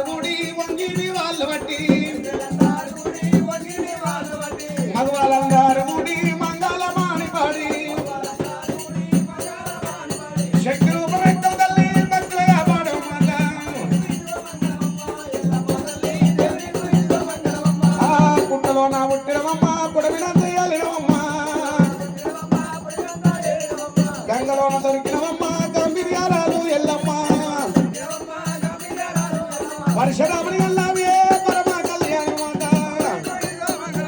గుడి వంగిని వాళ్ళు బట్టి మగవాళ్ళందరూ గుడి మంగళమాని పడి శక్తి రూపమెట్టం తల్లి భక్తులుగా పాడం ఆ పుట్టలో నా పుట్టినవమ్మ పుడమిన చేయాలినవమ్మ గంగలోన దొరికినవమ్మ గంభీర్యాలు ఎల్లమ్మ వర్షరామని